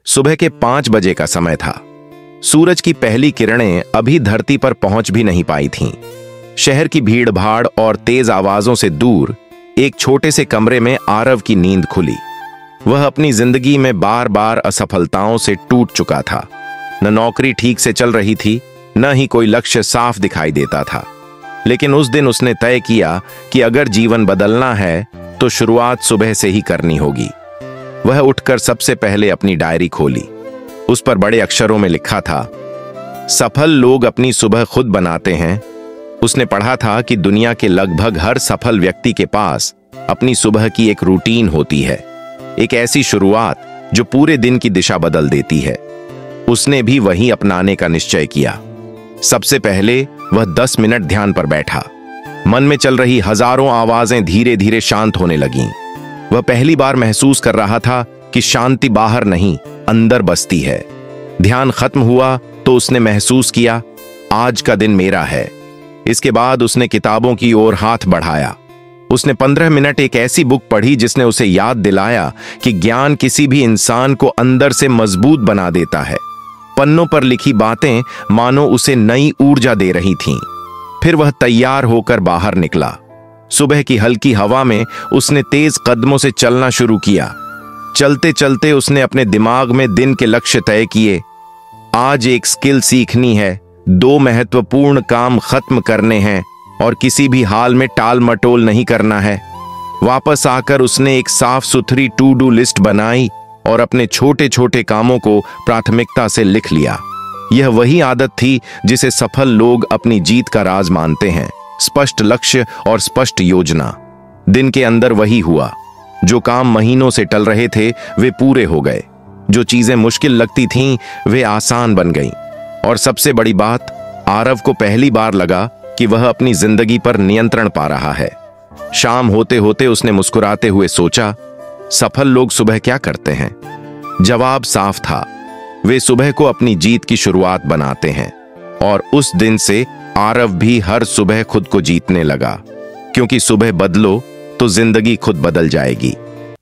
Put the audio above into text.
सुबह के 5 बजे का समय था। सूरज की पहली किरणें अभी धरती पर पहुंच भी नहीं पाई थीं। शहर की भीड़ भाड़ और तेज आवाजों से दूर एक छोटे से कमरे में आरव की नींद खुली। वह अपनी जिंदगी में बार बार असफलताओं से टूट चुका था। न नौकरी ठीक से चल रही थी, न ही कोई लक्ष्य साफ दिखाई देता था। लेकिन उस दिन उसने तय किया कि अगर जीवन बदलना है तो शुरुआत सुबह से ही करनी होगी। वह उठकर सबसे पहले अपनी डायरी खोली। उस पर बड़े अक्षरों में लिखा था, सफल लोग अपनी सुबह खुद बनाते हैं। उसने पढ़ा था कि दुनिया के लगभग हर सफल व्यक्ति के पास अपनी सुबह की एक रूटीन होती है, एक ऐसी शुरुआत जो पूरे दिन की दिशा बदल देती है। उसने भी वही अपनाने का निश्चय किया। सबसे पहले वह 10 मिनट ध्यान पर बैठा। मन में चल रही हजारों आवाजें धीरे धीरे शांत होने लगीं। वह पहली बार महसूस कर रहा था कि शांति बाहर नहीं, अंदर बसती है। ध्यान खत्म हुआ तो उसने महसूस किया, आज का दिन मेरा है। इसके बाद उसने किताबों की ओर हाथ बढ़ाया। उसने 15 मिनट एक ऐसी बुक पढ़ी जिसने उसे याद दिलाया कि ज्ञान किसी भी इंसान को अंदर से मजबूत बना देता है। पन्नों पर लिखी बातें मानो उसे नई ऊर्जा दे रही थीं। फिर वह तैयार होकर बाहर निकला। सुबह की हल्की हवा में उसने तेज कदमों से चलना शुरू किया। चलते चलते उसने अपने दिमाग में दिन के लक्ष्य तय किए। आज एक स्किल सीखनी है, 2 महत्वपूर्ण काम खत्म करने हैं और किसी भी हाल में टाल मटोल नहीं करना है। वापस आकर उसने एक साफ सुथरी टू डू लिस्ट बनाई और अपने छोटे छोटे कामों को प्राथमिकता से लिख लिया। यह वही आदत थी जिसे सफल लोग अपनी जीत का राज मानते हैं, स्पष्ट लक्ष्य और स्पष्ट योजना। दिन के अंदर वही हुआ। जो काम महीनों से टल रहे थे वे पूरे हो गए। जो चीजें मुश्किल लगती थीं वे आसान बन गईं। और सबसे बड़ी बात, आरव को पहली बार लगा कि वह अपनी जिंदगी पर नियंत्रण पा रहा है। शाम होते होते उसने मुस्कुराते हुए सोचा, सफल लोग सुबह क्या करते हैं? जवाब साफ था, वे सुबह को अपनी जीत की शुरुआत बनाते हैं। और उस दिन से आरव भी हर सुबह खुद को जीतने लगा, क्योंकि सुबह बदलो तो जिंदगी खुद बदल जाएगी।